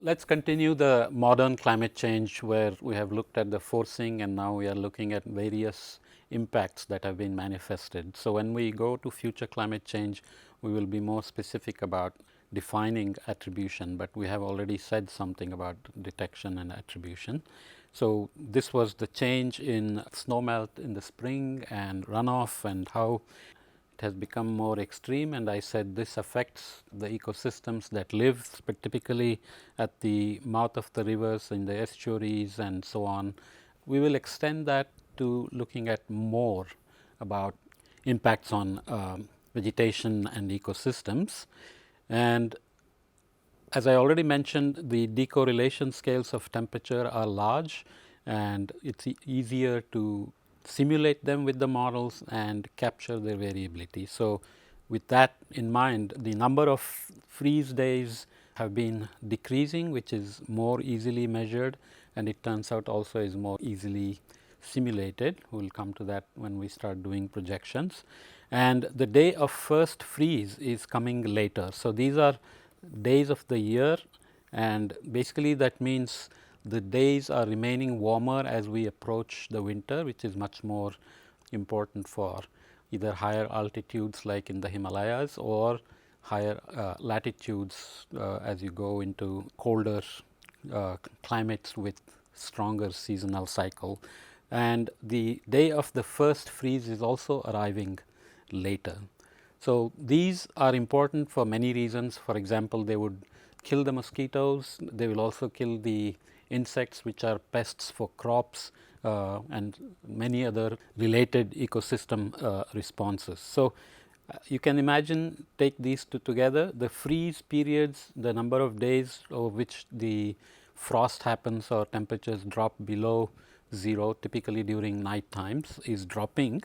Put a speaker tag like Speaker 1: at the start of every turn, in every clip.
Speaker 1: Let's continue the modern climate change, where we have looked at the forcing and now we are looking at various impacts that have been manifested. So, when we go to future climate change, we will be more specific about defining attribution, but we have already said something about detection and attribution. So, this was the change in snowmelt in the spring and runoff and how it has become more extreme, and I said this affects the ecosystems that live, but typically at the mouth of the rivers, in the estuaries and so on. We will extend that to looking at more about impacts on vegetation and ecosystems. And as I already mentioned, the decorrelation scales of temperature are large, and it's easier to simulate them with the models and capture their variability. So, with that in mind, the number of freeze days have been decreasing, which is more easily measured, and it turns out also is more easily simulated. We will come to that when we start doing projections. And the day of first freeze is coming later. So, these are days of the year, and basically that means the days are remaining warmer as we approach the winter, which is much more important for either higher altitudes like in the Himalayas or higher latitudes as you go into colder climates with stronger seasonal cycle. And the day of the first freeze is also arriving later. So, these are important for many reasons. For example, they would kill the mosquitoes, they will also kill the insects which are pests for crops and many other related ecosystem responses. So, you can imagine, take these two together, the freeze periods, the number of days over which the frost happens or temperatures drop below 0, typically during night times, is dropping,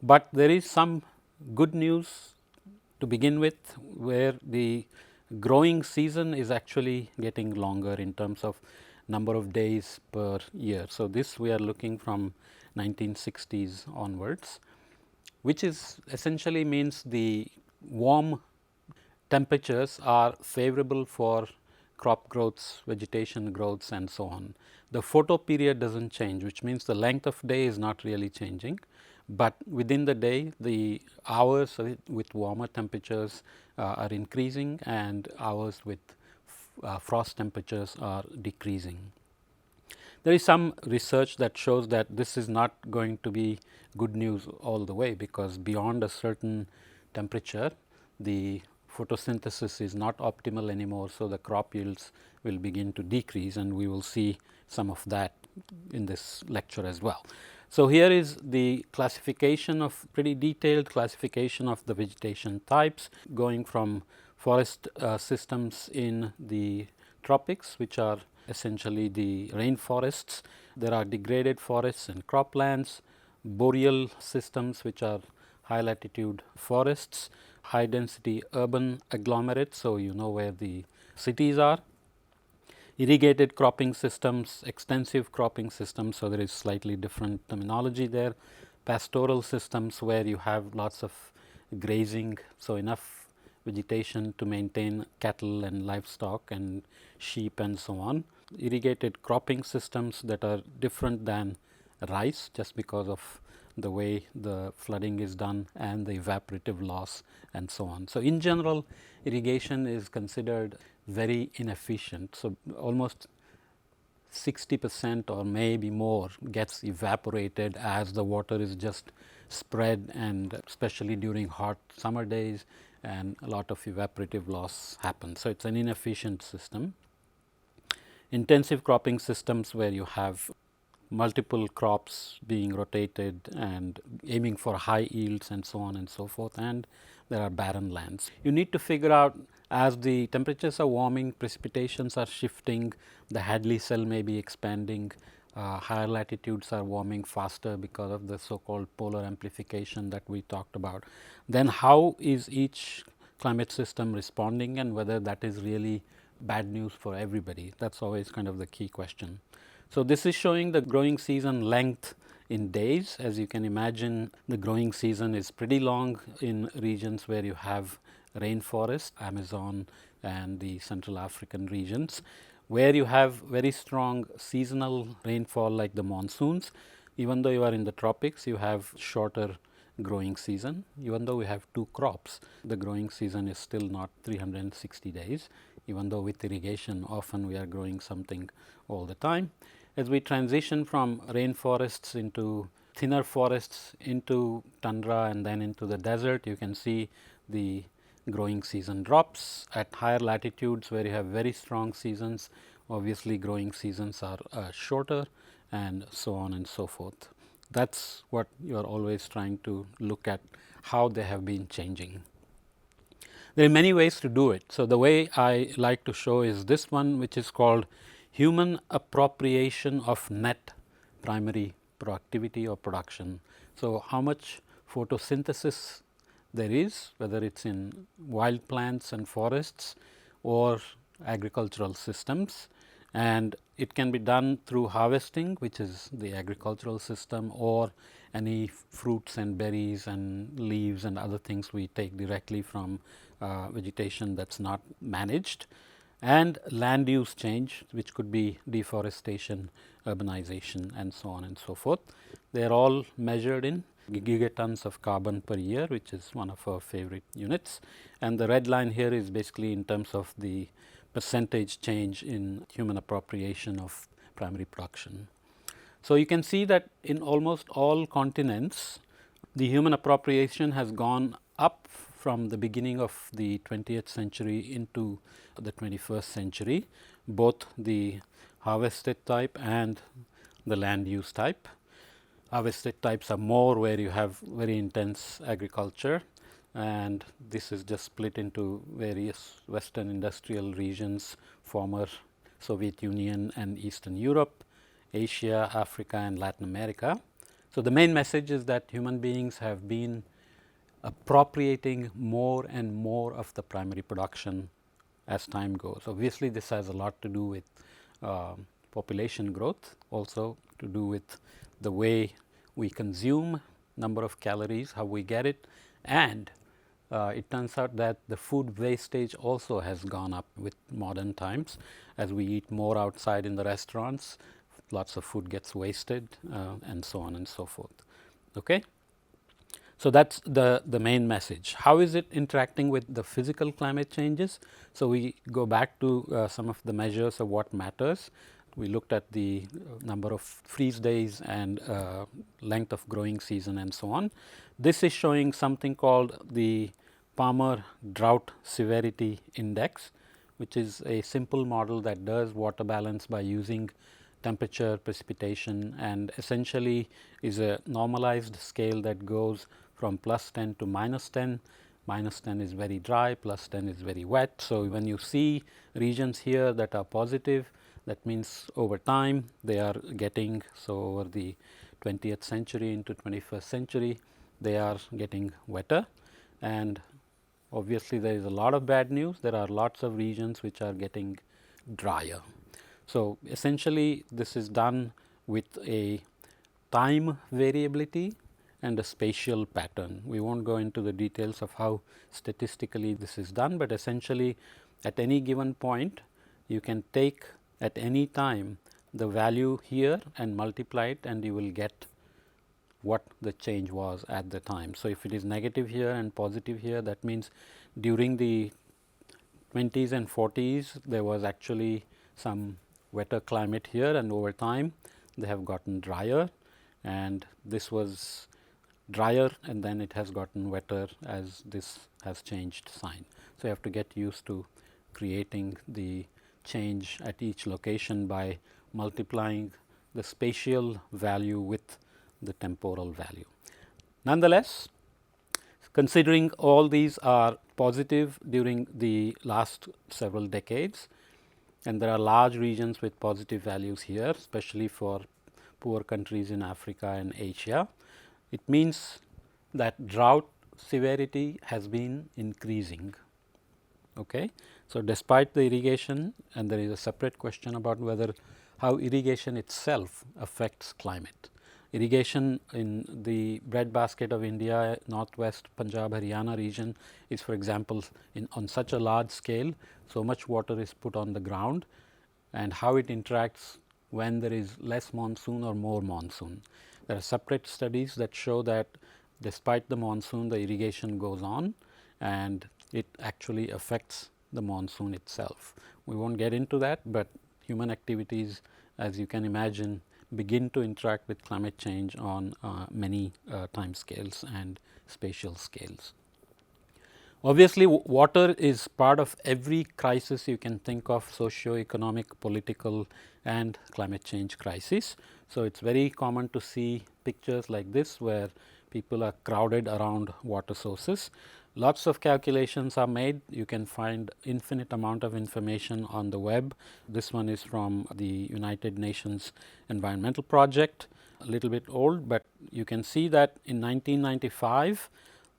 Speaker 1: but there is some good news to begin with, where the growing season is actually getting longer in terms of number of days per year. So, this we are looking from 1960s onwards, which is essentially means the warm temperatures are favorable for crop growths, vegetation growths and so on. The photo period does not change, which means the length of day is not really changing, but within the day the hours with warmer temperatures are increasing and hours with frost temperatures are decreasing. There is some research that shows that this is not going to be good news all the way, because beyond a certain temperature the photosynthesis is not optimal anymore. So, the crop yields will begin to decrease, and we will see some of that in this lecture as well. So, here is the classification of pretty detailed classification of the vegetation types, going from forest systems in the tropics, which are essentially the rainforests. There are degraded forests and croplands, boreal systems which are high latitude forests, high density urban agglomerates. So, you know where the cities are, irrigated cropping systems, extensive cropping systems. So, there is slightly different terminology there, pastoral systems where you have lots of grazing. So, enough vegetation to maintain cattle and livestock and sheep and so on. Irrigated cropping systems that are different than rice, just because of the way the flooding is done and the evaporative loss and so on. So, in general, irrigation is considered very inefficient. So, almost 60% or maybe more gets evaporated as the water is just spread, and especially during hot summer days, and a lot of evaporative loss happens. So, it is an inefficient system. Intensive cropping systems where you have multiple crops being rotated and aiming for high yields and so on and so forth, and there are barren lands. You need to figure out, as the temperatures are warming, precipitations are shifting, the Hadley cell may be expanding, higher latitudes are warming faster because of the so called polar amplification that we talked about. Then how is each climate system responding, and whether that is really bad news for everybody? That is always kind of the key question. So, this is showing the growing season length in days. As you can imagine, the growing season is pretty long in regions where you have rainforest, Amazon and the Central African regions. Where you have very strong seasonal rainfall like the monsoons, even though you are in the tropics, you have shorter growing season. Even though we have 2 crops, the growing season is still not 360 days, even though with irrigation often we are growing something all the time. As we transition from rainforests into thinner forests into tundra and then into the desert, you can see the growing season drops. At higher latitudes where you have very strong seasons, obviously growing seasons are shorter, and so on and so forth. That is what you are always trying to look at, how they have been changing. There are many ways to do it. So, the way I like to show is this one, which is called human appropriation of net primary productivity or production. So, how much photosynthesis there is, whether it is in wild plants and forests or agricultural systems, and it can be done through harvesting, which is the agricultural system, or any fruits and berries and leaves and other things we take directly from vegetation that is not managed, and land use change, which could be deforestation, urbanization, and so on and so forth. They are all measured in gigatons of carbon per year, which is one of our favorite units, and the red line here is basically in terms of the percentage change in human appropriation of primary production. So, you can see that in almost all continents, the human appropriation has gone up from the beginning of the 20th century into the 21st century, both the harvested type and the land use type. Harvested types are more where you have very intense agriculture, and this is just split into various Western industrial regions, former Soviet Union and Eastern Europe, Asia, Africa, and Latin America. So, the main message is that human beings have been appropriating more and more of the primary production as time goes. Obviously, this has a lot to do with population growth, also to do with the way we consume, number of calories, how we get it, and it turns out that the food wastage also has gone up with modern times. As we eat more outside in the restaurants, lots of food gets wasted, and so on and so forth. Okay? So, that is the main message. How is it interacting with the physical climate changes? So, we go back to some of the measures of what matters. We looked at the number of freeze days and length of growing season and so on. This is showing something called the Palmer Drought Severity Index, which is a simple model that does water balance by using temperature, precipitation, and essentially is a normalized scale that goes from +10 to -10. -10 is very dry, +10 is very wet. So, when you see regions here that are positive, that means over time they are getting, so over the 20th century into 21st century, they are getting wetter, and obviously there is a lot of bad news. There are lots of regions which are getting drier. So, essentially this is done with a time variability and a spatial pattern. We will not go into the details of how statistically this is done, but essentially at any given point you can take at any time the value here and multiply it, and you will get what the change was at the time. So, if it is negative here and positive here, that means during the 20s and 40s there was actually some wetter climate here, and over time they have gotten drier, and this was drier and then it has gotten wetter as this has changed sign. So, you have to get used to creating the change at each location by multiplying the spatial value with the temporal value. Nonetheless, considering all these are positive during the last several decades, and there are large regions with positive values here, especially for poor countries in Africa and Asia, it means that drought severity has been increasing. Okay. So, despite the irrigation, and there is a separate question about whether how irrigation itself affects climate. Irrigation in the breadbasket of India, northwest Punjab, Haryana region is, for example, on such a large scale, so much water is put on the ground, and how it interacts when there is less monsoon or more monsoon. There are separate studies that show that despite the monsoon, the irrigation goes on and it actually affects the monsoon itself. We won't get into that, but human activities, as you can imagine, begin to interact with climate change on many time scales and spatial scales. Obviously, water is part of every crisis you can think of, socio-economic, political and climate change crisis. So, it is very common to see pictures like this where people are crowded around water sources. Lots of calculations are made. You can find infinite amount of information on the web. This one is from the United Nations Environmental Project, a little bit old, but you can see that in 1995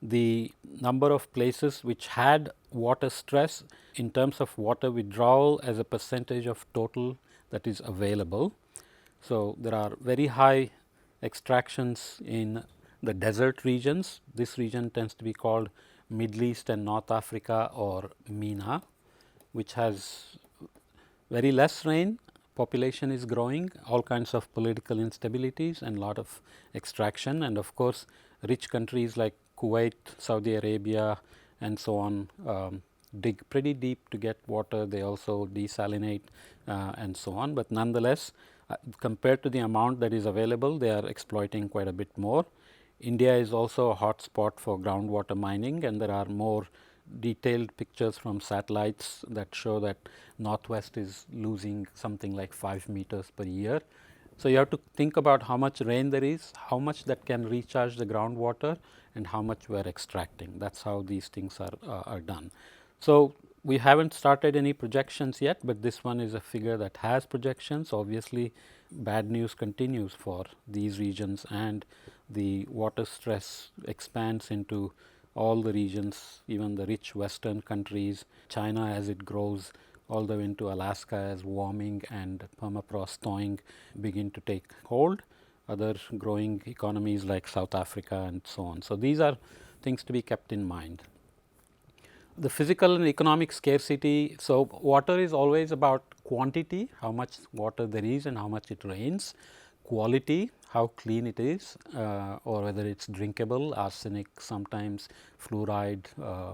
Speaker 1: the number of places which had water stress in terms of water withdrawal as a percentage of total that is available. So, there are very high extractions in the desert regions. This region tends to be called Middle East and North Africa or MENA, which has very less rain, population is growing, all kinds of political instabilities and lot of extraction, and of course, rich countries like Kuwait, Saudi Arabia and so on dig pretty deep to get water. They also desalinate and so on, but nonetheless compared to the amount that is available, they are exploiting quite a bit more. India is also a hot spot for groundwater mining, and there are more detailed pictures from satellites that show that northwest is losing something like 5 meters per year. So, you have to think about how much rain there is, how much that can recharge the groundwater and how much we are extracting. That is how these things are done. So, we haven't started any projections yet, but this one is a figure that has projections. Obviously, bad news continues for these regions, and the water stress expands into all the regions, even the rich western countries, China as it grows all the way into Alaska as warming and permafrost thawing begin to take hold, other growing economies like South Africa and so on. So, these are things to be kept in mind. The physical and economic scarcity. So, water is always about quantity, how much water there is and how much it rains, quality, how clean it is or whether it is drinkable, arsenic, sometimes fluoride,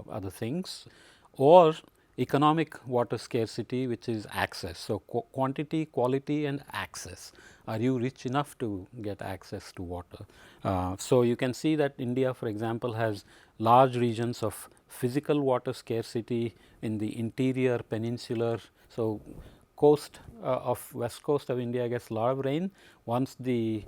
Speaker 1: other things, or economic water scarcity, which is access. So, quantity, quality and access. Are you rich enough to get access to water? So, you can see that India, for example, has large regions of physical water scarcity in the interior peninsular. So, coast of west coast of India gets a lot of rain. Once the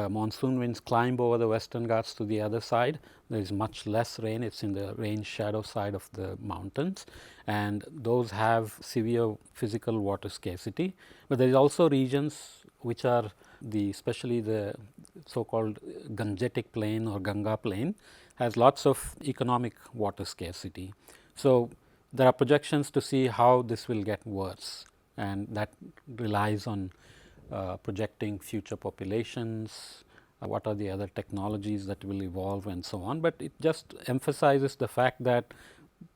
Speaker 1: monsoon winds climb over the western Ghats to the other side, there is much less rain. It is in the rain shadow side of the mountains, and those have severe physical water scarcity. But there is also regions which are especially the so called Gangetic plain or Ganga plain has lots of economic water scarcity. So, there are projections to see how this will get worse, and that relies on projecting future populations, what are the other technologies that will evolve and so on. But it just emphasizes the fact that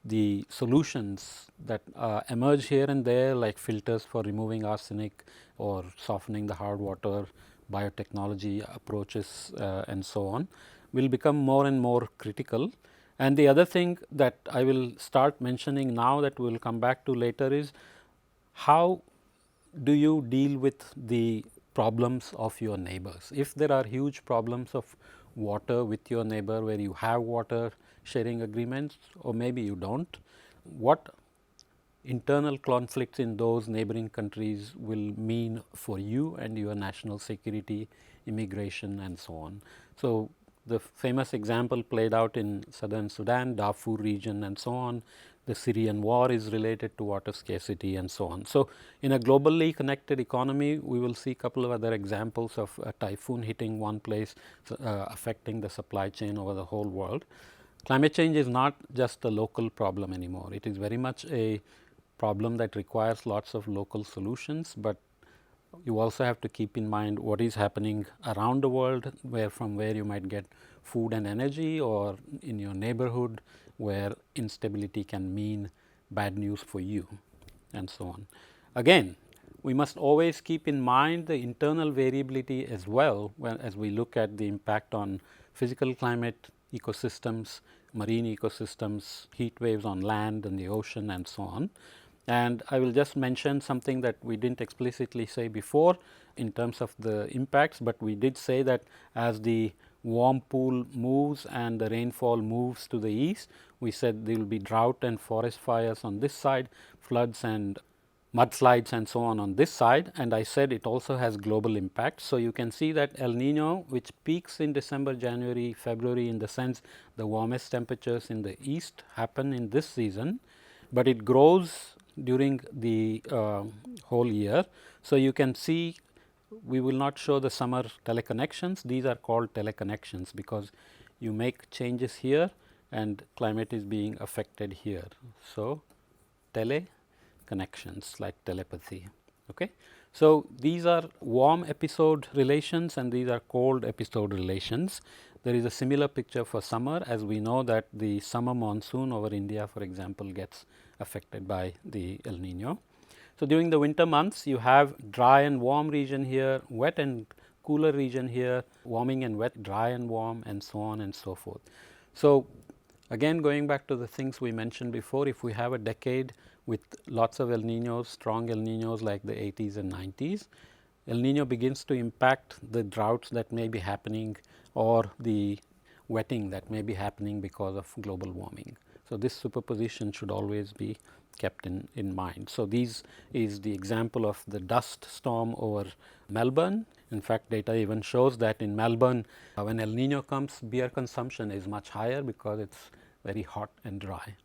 Speaker 1: the solutions that emerge here and there, like filters for removing arsenic or softening the hard water, biotechnology approaches and so on, will become more and more critical. And the other thing that I will start mentioning now that we will come back to later is how do you deal with the problems of your neighbors? If there are huge problems of water with your neighbor where you have water sharing agreements or maybe you don't, what internal conflicts in those neighboring countries will mean for you and your national security, immigration and so on. So, the famous example played out in southern Sudan, Darfur region and so on. The Syrian war is related to water scarcity and so on. So, in a globally connected economy, we will see a couple of other examples of a typhoon hitting one place, affecting the supply chain over the whole world. Climate change is not just a local problem anymore. It is very much a problem that requires lots of local solutions, but you also have to keep in mind what is happening around the world, from where you might get food and energy, or in your neighborhood where instability can mean bad news for you and so on. Again, we must always keep in mind the internal variability as well as we look at the impact on physical climate, ecosystems, marine ecosystems, heat waves on land and the ocean and so on. And I will just mention something that we did not explicitly say before in terms of the impacts, but we did say that as the warm pool moves and the rainfall moves to the east, we said there will be drought and forest fires on this side, floods and mudslides and so on this side, and I said it also has global impact. So, you can see that El Nino, which peaks in December, January, February, in the sense the warmest temperatures in the east happen in this season, but it grows during the whole year. So, you can see we will not show the summer teleconnections, these are called teleconnections because you make changes here and climate is being affected here. So, connections like telepathy. Okay. So, these are warm episode relations and these are cold episode relations. There is a similar picture for summer, as we know that the summer monsoon over India, for example, gets affected by the El Nino. So, during the winter months you have dry and warm region here, wet and cooler region here, warming and wet, dry and warm, and so on and so forth. So, again going back to the things we mentioned before, if we have a decade with lots of El Ninos, strong El Ninos like the 80s and 90s, El Nino begins to impact the droughts that may be happening or the wetting that may be happening because of global warming. So, this superposition should always be kept in mind. So, this is the example of the dust storm over Melbourne. In fact, data even shows that in Melbourne when El Nino comes, beer consumption is much higher because it is very hot and dry.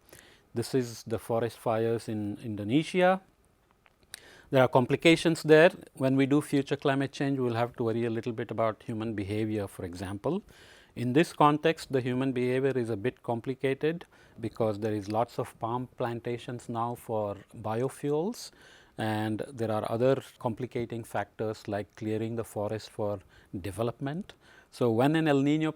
Speaker 1: This is the forest fires in Indonesia. There are complications there. When we do future climate change, we will have to worry a little bit about human behavior, for example. In this context, the human behavior is a bit complicated because there is lots of palm plantations now for biofuels, and there are other complicating factors like clearing the forest for development. So, when an El Nino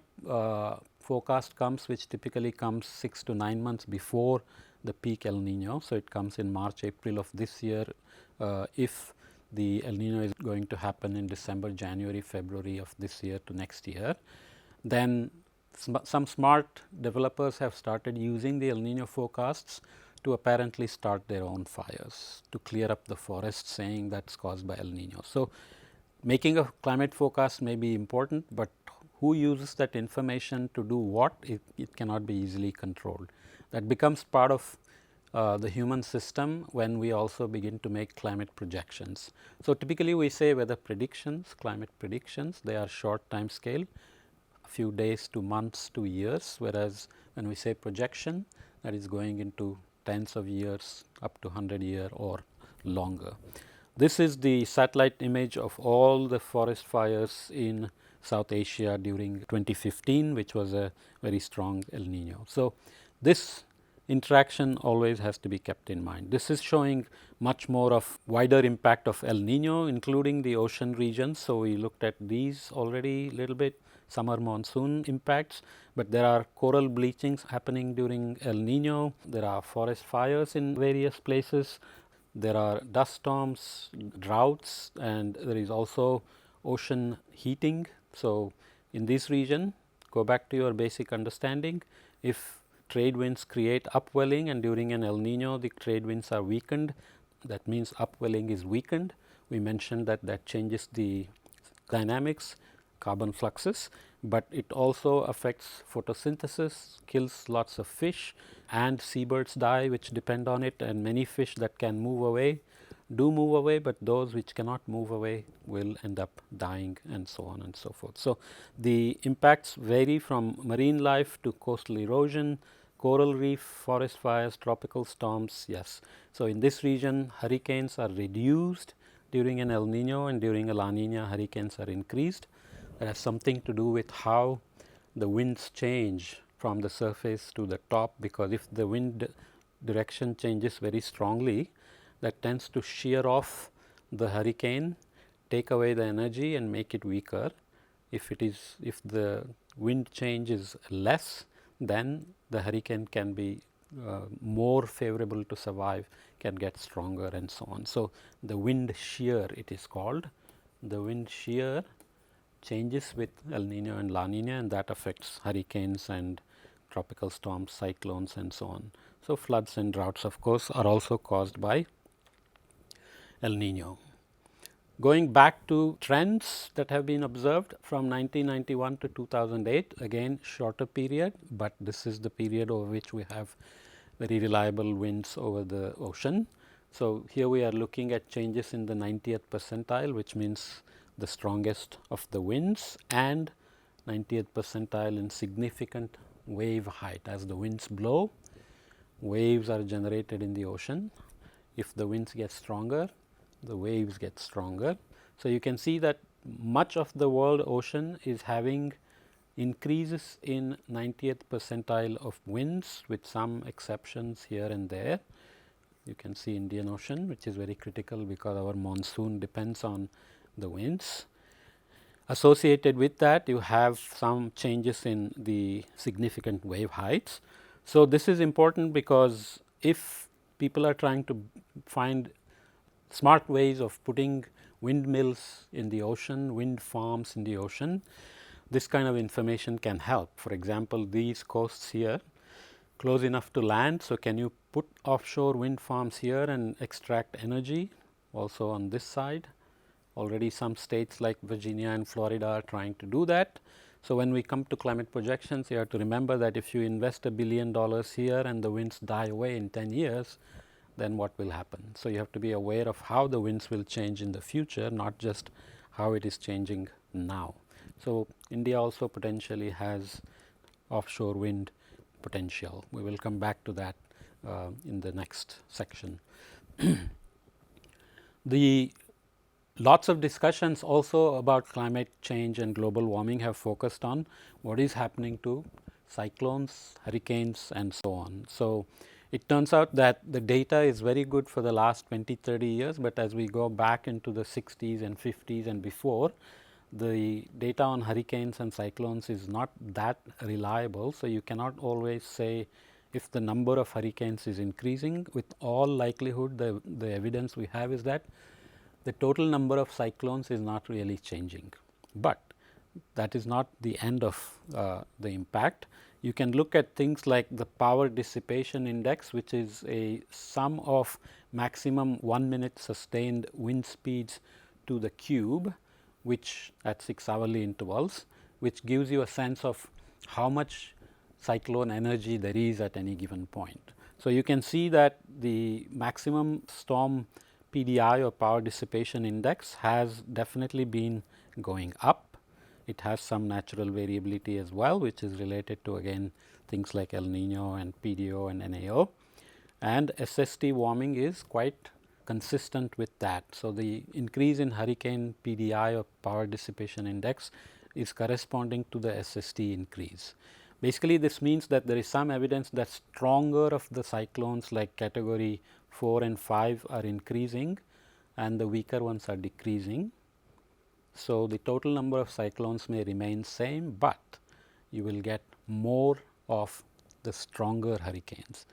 Speaker 1: forecast comes, which typically comes 6 to 9 months before the peak El Nino. So, it comes in March, April of this year, if the El Nino is going to happen in December, January, February of this year to next year. Then some smart developers have started using the El Nino forecasts to apparently start their own fires, to clear up the forest, saying that is caused by El Nino. So, making a climate forecast may be important, but who uses that information to do what, it cannot be easily controlled. That becomes part of the human system when we also begin to make climate projections. So, typically we say weather predictions, climate predictions, they are short time scale, a few days to months to years, whereas when we say projection, that is going into tens of years up to 100-year or longer. This is the satellite image of all the forest fires in South Asia during 2015, which was a very strong El Nino. So, this interaction always has to be kept in mind. This is showing much more of wider impact of El Nino, including the ocean regions. So, we looked at these already a little bit, summer monsoon impacts, but there are coral bleachings happening during El Nino. There are forest fires in various places. There are dust storms, droughts, and there is also ocean heating. So, in this region, go back to your basic understanding. If trade winds create upwelling and during an El Nino the trade winds are weakened, that means upwelling is weakened. We mentioned that that changes the dynamics, carbon fluxes, but it also affects photosynthesis, kills lots of fish, and seabirds die which depend on it, and many fish that can move away do move away, but those which cannot move away will end up dying, and so on and so forth. So, the impacts vary from marine life to coastal erosion, coral reef, forest fires, tropical storms, yes. So, in this region hurricanes are reduced during an El Nino, and during a La Nina hurricanes are increased. That has something to do with how the winds change from the surface to the top, because if the wind direction changes very strongly, that tends to shear off the hurricane, take away the energy and make it weaker. If the wind change is less, then the hurricane can be more favorable to survive, can get stronger and so on. So, the wind shear it is called, the wind shear changes with El Nino and La Nina, and that affects hurricanes and tropical storms, cyclones and so on. So, floods and droughts of course are also caused by El Nino. Going back to trends that have been observed from 1991 to 2008, again shorter period, but this is the period over which we have very reliable winds over the ocean. So, here we are looking at changes in the 90th percentile, which means the strongest of the winds, and 90th percentile in significant wave height. As the winds blow, waves are generated in the ocean. If the winds get stronger, the waves get stronger. So, you can see that much of the world ocean is having increases in 90th percentile of winds, with some exceptions here and there. You can see Indian Ocean, which is very critical because our monsoon depends on the winds. Associated with that, you have some changes in the significant wave heights. So, this is important because if people are trying to find smart ways of putting windmills in the ocean, wind farms in the ocean, this kind of information can help. For example, these coasts here close enough to land. So, can you put offshore wind farms here and extract energy also on this side? Already some states like Virginia and Florida are trying to do that. So, when we come to climate projections, you have to remember that if you invest $1 billion here and the winds die away in 10 years, then what will happen? So, you have to be aware of how the winds will change in the future, not just how it is changing now. So, India also potentially has offshore wind potential. We will come back to that in the next section. The lots of discussions also about climate change and global warming have focused on what is happening to cyclones, hurricanes and so on. So, it turns out that the data is very good for the last 20-30 years, but as we go back into the 60s and 50s and before, the data on hurricanes and cyclones is not that reliable. So, you cannot always say if the number of hurricanes is increasing. With all likelihood, the evidence we have is that the total number of cyclones is not really changing, but that is not the end of the impact. You can look at things like the power dissipation index, which is a sum of maximum 1 minute sustained wind speeds to the cube, which at 6 hourly intervals, which gives you a sense of how much cyclone energy there is at any given point. So, you can see that the maximum storm PDI or power dissipation index has definitely been going up. It has some natural variability as well, which is related to again things like El Nino and PDO and NAO, and SST warming is quite consistent with that. So, the increase in hurricane PDI or power dissipation index is corresponding to the SST increase. Basically, this means that there is some evidence that stronger of the cyclones like category 4 and 5 are increasing and the weaker ones are decreasing. So, the total number of cyclones may remain same, but you will get more of the stronger hurricanes.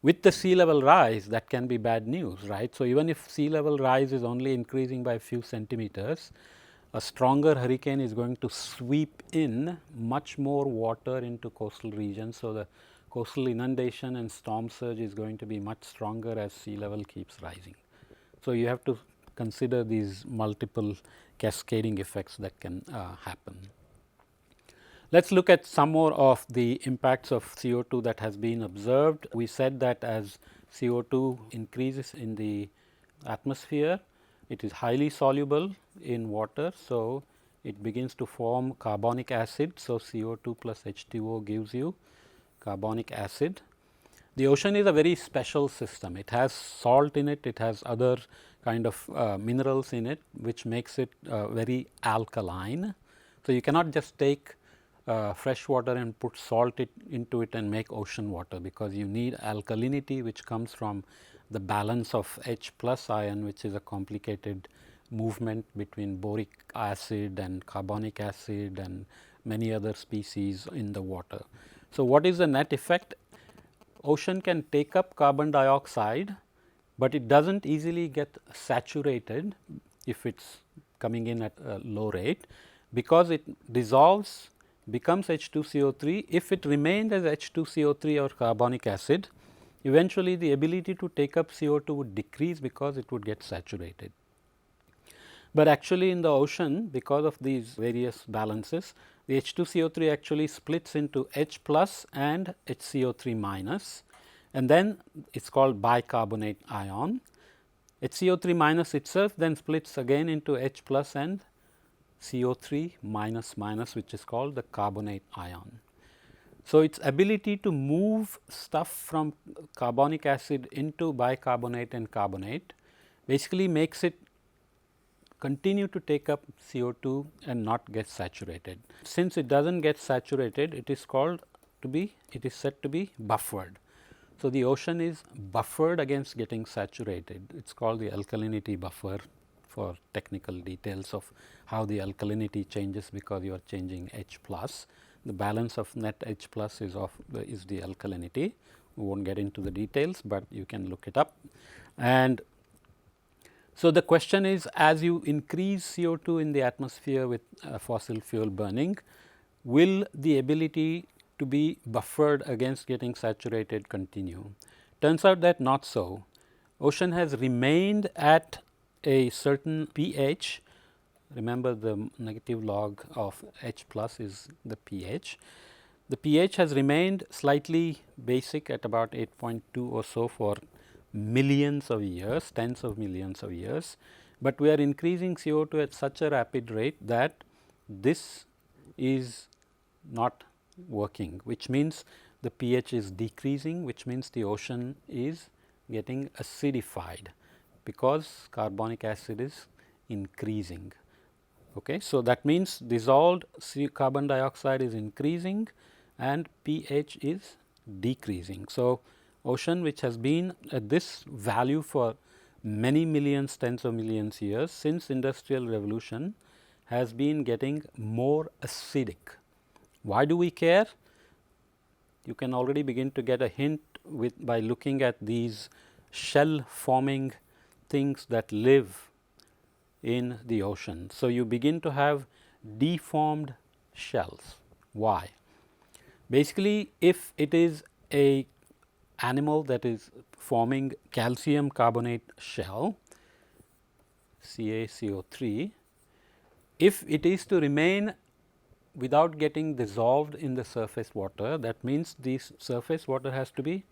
Speaker 1: With the sea level rise, that can be bad news, right. So, even if sea level rise is only increasing by a few centimeters, a stronger hurricane is going to sweep in much more water into coastal regions. So, the coastal inundation and storm surge is going to be much stronger as sea level keeps rising. So, you have to consider these multiple cascading effects that can happen. Let us look at some more of the impacts of CO2 that has been observed. We said that as CO2 increases in the atmosphere, it is highly soluble in water. So, it begins to form carbonic acid. So, CO2 plus H2O gives you carbonic acid. The ocean is a very special system. It has salt in it, it has other kind of minerals in it, which makes it very alkaline. So, you cannot just take fresh water and put salt into it and make ocean water, because you need alkalinity, which comes from the balance of H plus ion, which is a complicated movement between boric acid and carbonic acid and many other species in the water. So, what is the net effect? Ocean can take up carbon dioxide but it does not easily get saturated if it is coming in at a low rate, because it dissolves, becomes H2CO3. If it remained as H2CO3 or carbonic acid, eventually the ability to take up CO2 would decrease because it would get saturated. But actually in the ocean, because of these various balances, the H2CO3 actually splits into H plus and HCO3 minus, and then it is called bicarbonate ion. HCO3 minus itself then splits again into H plus and CO3 minus minus, which is called the carbonate ion. So, its ability to move stuff from carbonic acid into bicarbonate and carbonate basically makes it continue to take up CO2 and not get saturated. Since it does not get saturated, it is called to be, it is said to be buffered. So, the ocean is buffered against getting saturated. It is called the alkalinity buffer, for technical details of how the alkalinity changes because you are changing H plus. The balance of net H plus is the alkalinity. We will not get into the details, but you can look it up. And so, the question is, as you increase CO2 in the atmosphere with fossil fuel burning, will the ability to be buffered against getting saturated continue? Turns out that not so. Ocean has remained at a certain pH. Remember, the negative log of H plus is the pH. The pH has remained slightly basic at about 8.2 or so for millions of years, tens of millions of years, but we are increasing CO2 at such a rapid rate that this is not working, which means the pH is decreasing, which means the ocean is getting acidified because carbonic acid is increasing. Okay. So, that means dissolved carbon dioxide is increasing and pH is decreasing. So, ocean which has been at this value for many millions, tens of millions years since industrial revolution has been getting more acidic. Why do we care? You can already begin to get a hint by looking at these shell forming things that live in the ocean. So, you begin to have deformed shells. Why? Basically, if it is a animal that is forming calcium carbonate shell, CaCO3, if it is to remain without getting dissolved in the surface water, that means the surface water has to be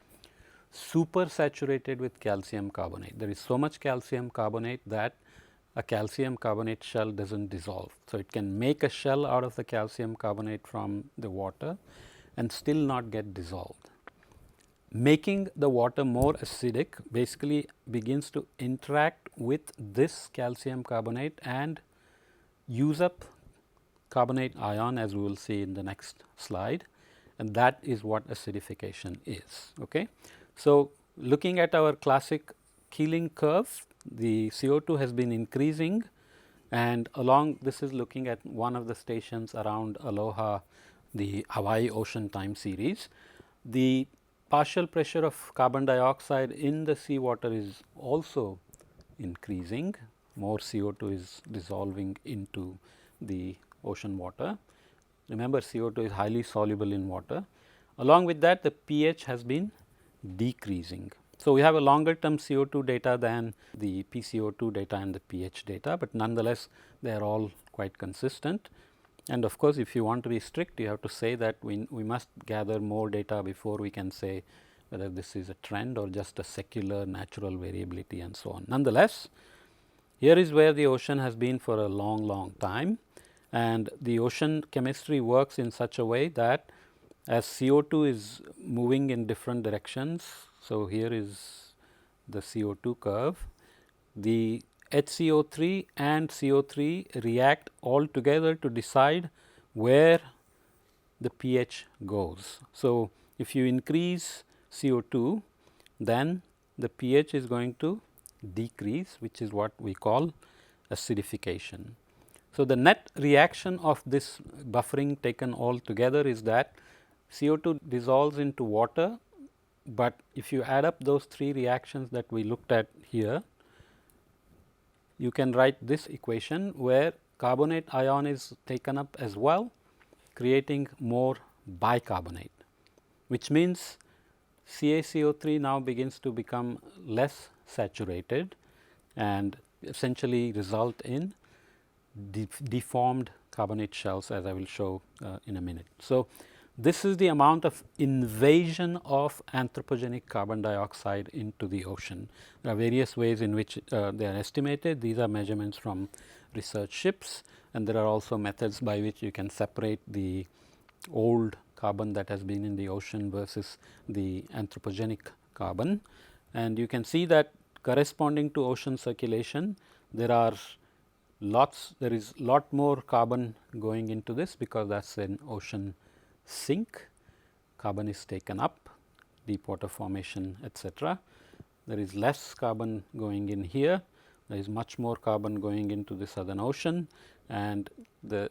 Speaker 1: super saturated with calcium carbonate. There is so much calcium carbonate that a calcium carbonate shell does not dissolve. So, it can make a shell out of the calcium carbonate from the water and still not get dissolved. Making the water more acidic basically begins to interact with this calcium carbonate and use up carbonate ion, as we will see in the next slide, and that is what acidification is. Okay. So, looking at our classic Keeling curve, the CO2 has been increasing, and along this is looking at one of the stations around Aloha, the Hawaii ocean time series. The partial pressure of carbon dioxide in the seawater is also increasing. More CO2 is dissolving into the ocean water. Remember, CO2 is highly soluble in water. Along with that, the pH has been decreasing. So, we have a longer term CO2 data than the PCO2 data and the pH data, but nonetheless they are all quite consistent. And of course, if you want to be strict, you have to say that we must gather more data before we can say whether this is a trend or just a secular natural variability and so on. Nonetheless, here is where the ocean has been for a long time, and the ocean chemistry works in such a way that as CO2 is moving in different directions. So, here is the CO2 curve, the HCO3 and CO3 react all together to decide where the pH goes. So, if you increase CO2, then the pH is going to decrease, which is what we call acidification. So, the net reaction of this buffering taken all together is that CO2 dissolves into water but if you add up those three reactions that we looked at here, you can write this equation where carbonate ion is taken up as well, creating more bicarbonate, which means CaCO3 now begins to become less saturated and essentially result in deformed carbonate shells, as I will show in a minute. So, this is the amount of invasion of anthropogenic carbon dioxide into the ocean. There are various ways in which they are estimated. These are measurements from research ships, and there are also methods by which you can separate the old carbon that has been in the ocean versus the anthropogenic carbon. And you can see that corresponding to ocean circulation, there is lot more carbon going into this, because that is an ocean sink. Carbon is taken up, deep water formation, etc. There is less carbon going in here, there is much more carbon going into the Southern Ocean, and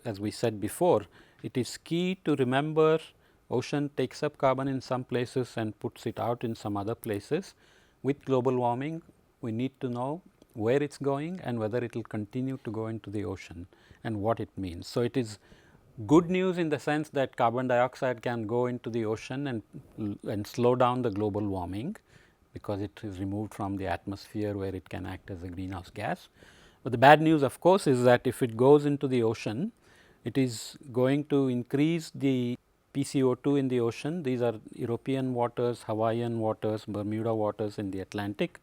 Speaker 1: as we said before, it is key to remember ocean takes up carbon in some places and puts it out in some other places. With global warming, we need to know where it is going and whether it will continue to go into the ocean and what it means. So, it is good news in the sense that carbon dioxide can go into the ocean and slow down the global warming, because it is removed from the atmosphere where it can act as a greenhouse gas. But the bad news, of course, is that if it goes into the ocean, it is going to increase the PCO2 in the ocean. These are European waters, Hawaiian waters, Bermuda waters in the Atlantic.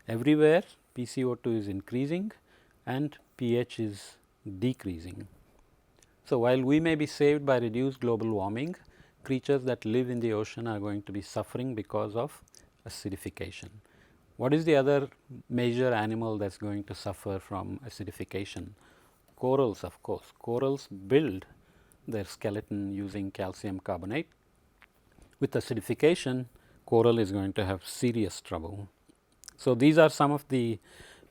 Speaker 1: Everywhere PCO2 is increasing and pH is decreasing. So, while we may be saved by reduced global warming, creatures that live in the ocean are going to be suffering because of acidification. What is the other major animal that is going to suffer from acidification? Corals, of course. Corals build their skeleton using calcium carbonate. With acidification, coral is going to have serious trouble. So, these are some of the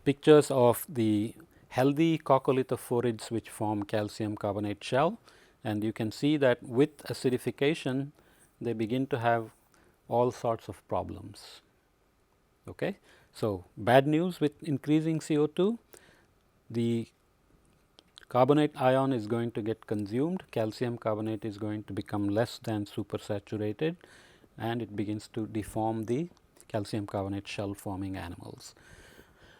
Speaker 1: pictures of the healthy coccolithophorids which form calcium carbonate shell, and you can see that with acidification they begin to have all sorts of problems. Okay. So, bad news with increasing CO2, the carbonate ion is going to get consumed, calcium carbonate is going to become less than supersaturated, and it begins to deform the calcium carbonate shell forming animals.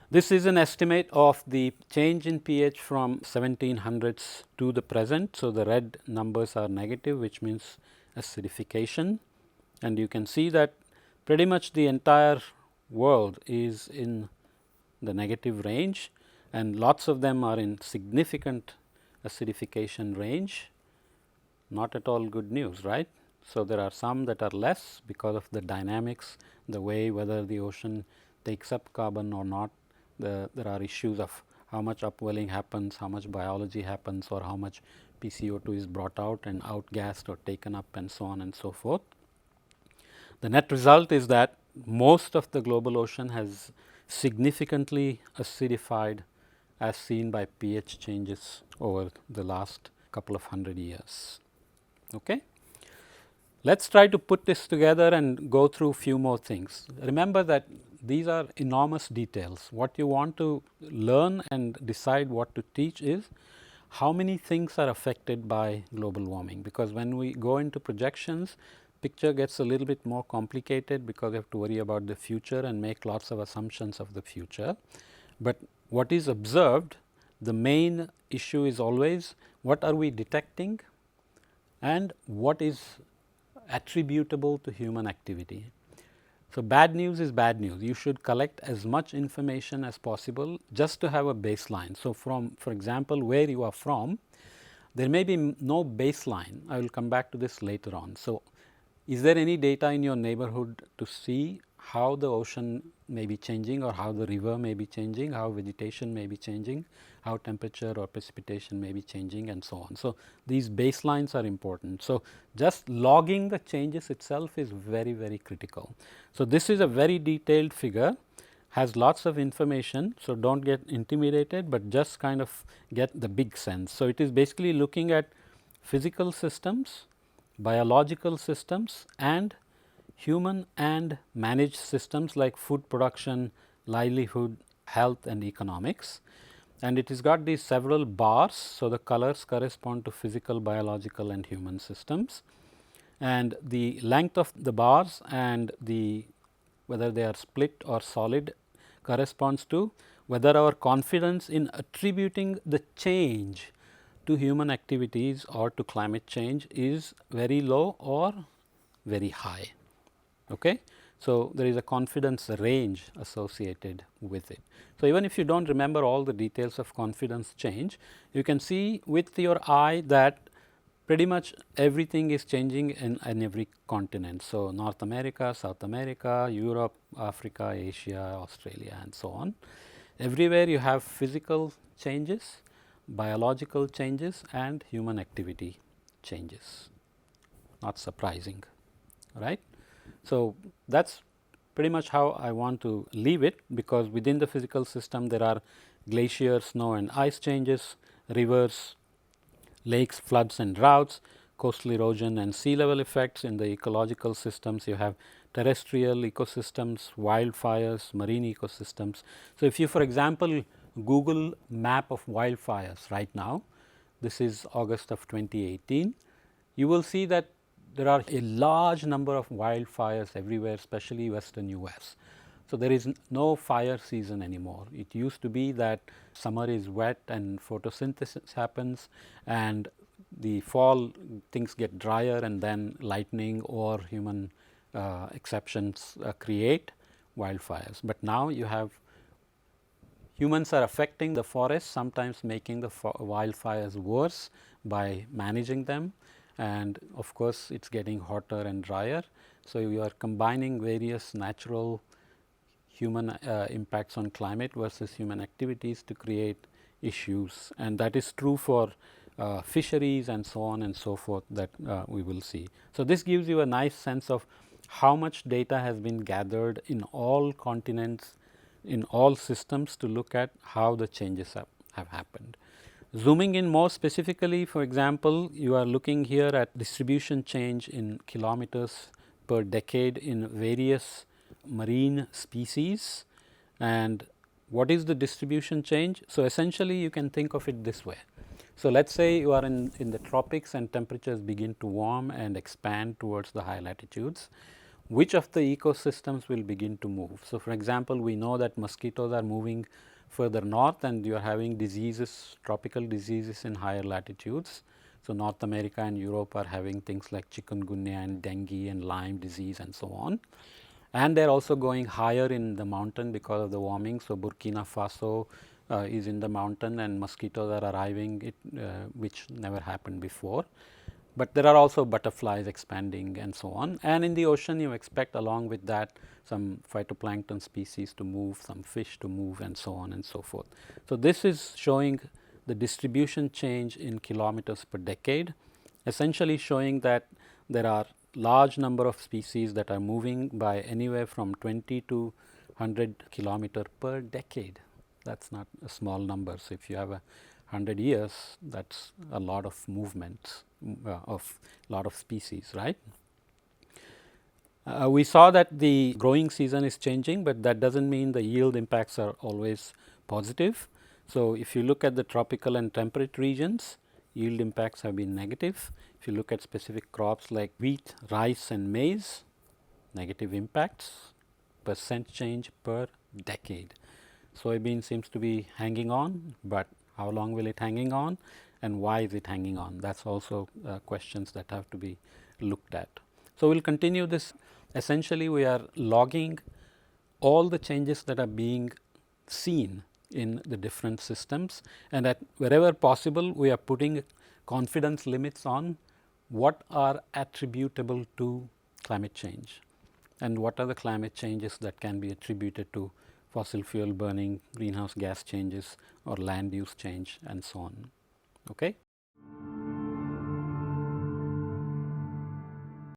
Speaker 1: This is an estimate of the change in pH from 1700s to the present. So, the red numbers are negative, which means acidification, and you can see that pretty much the entire world is in the negative range, and lots of them are in significant acidification range. Not at all good news, right? So, there are some that are less because of the dynamics, the way whether the ocean takes up carbon or not. There are issues of how much upwelling happens, how much biology happens, or how much PCO2 is brought out and outgassed or taken up, and so on and so forth. The net result is that most of the global ocean has significantly acidified, as seen by pH changes over the last couple of 100 years. Okay. Let us try to put this together and go through few more things. Remember that these are enormous details. What you want to learn and decide what to teach is how many things are affected by global warming, because when we go into projections, picture gets a little bit more complicated, because we have to worry about the future and make lots of assumptions of the future. But what is observed, the main issue is always what are we detecting and what is attributable to human activity. So, bad news is bad news. You should collect as much information as possible just to have a baseline. So, for example, where you are from, there may be no baseline. I will come back to this later on. So, is there any data in your neighborhood to see how the ocean may be changing, or how the river may be changing, how vegetation may be changing, how temperature or precipitation may be changing, and so on. So, these baselines are important. So, just logging the changes itself is very, very critical. So, this is a very detailed figure, has lots of information. So, do not get intimidated, but just kind of get the big sense. So, it is basically looking at physical systems, biological systems, and human and managed systems like food production, livelihood, health and economics. And it has got these several bars. So, the colors correspond to physical, biological and human systems, and the length of the bars and the whether they are split or solid corresponds to whether our confidence in attributing the change to human activities or to climate change is very low or very high. Okay? So, there is a confidence range associated with it. So, even if you do not remember all the details of confidence change, you can see with your eye that pretty much everything is changing in every continent. So, North America, South America, Europe, Africa, Asia, Australia and so on. Everywhere you have physical changes, biological changes and human activity changes. Not surprising, right? So, that is pretty much how I want to leave it, because within the physical system there are glaciers, snow and ice changes, rivers, lakes, floods and droughts, coastal erosion and sea level effects. In the ecological systems you have terrestrial ecosystems, wildfires, marine ecosystems. So, if you for example Google map of wildfires right now, this is August of 2018, you will see that there are a large number of wildfires everywhere, especially western US. So, there is no fire season anymore. It used to be that summer is wet and photosynthesis happens, and the fall things get drier and then lightning or human exceptions create wildfires. But now you have humans are affecting the forest, sometimes making the wildfires worse by managing them, and of course, it is getting hotter and drier. So, you are combining various natural human impacts on climate versus human activities to create issues, and that is true for fisheries and so on and so forth that we will see. So, this gives you a nice sense of how much data has been gathered in all continents, in all systems, to look at how the changes have happened. Zooming in more specifically, for example, you are looking here at distribution change in kilometers per decade in various marine species. And what is the distribution change? So, essentially you can think of it this way. So, let us say you are in the tropics and temperatures begin to warm and expand towards the high latitudes. Which of the ecosystems will begin to move? So, for example, we know that mosquitoes are moving further north and you are having diseases, tropical diseases in higher latitudes. So, North America and Europe are having things like chikungunya and dengue and Lyme disease and so on. And they are also going higher in the mountain because of the warming. So, Burkina Faso is in the mountain and mosquitoes are arriving, which never happened before. But there are also butterflies expanding and so on, and in the ocean you expect along with that some phytoplankton species to move, some fish to move and so on and so forth. So, this is showing the distribution change in kilometers per decade, essentially showing that there are large number of species that are moving by anywhere from 20 to 100 kilometer per decade. That is not a small number. So, if you have 100 years, that is a lot of movements of lot of species, right. We saw that the growing season is changing, but that does not mean the yield impacts are always positive. So, if you look at the tropical and temperate regions, yield impacts have been negative. If you look at specific crops like wheat, rice and maize, negative impacts, percent change per decade. Soybean seems to be hanging on, but how long will it hanging on and why is it hanging on? That is also questions that have to be looked at. So, we will continue this. Essentially, we are logging all the changes that are being seen in the different systems, and at wherever possible we are putting confidence limits on what are attributable to climate change and what are the climate changes that can be attributed to fossil fuel burning, greenhouse gas changes or land use change and so on. Okay.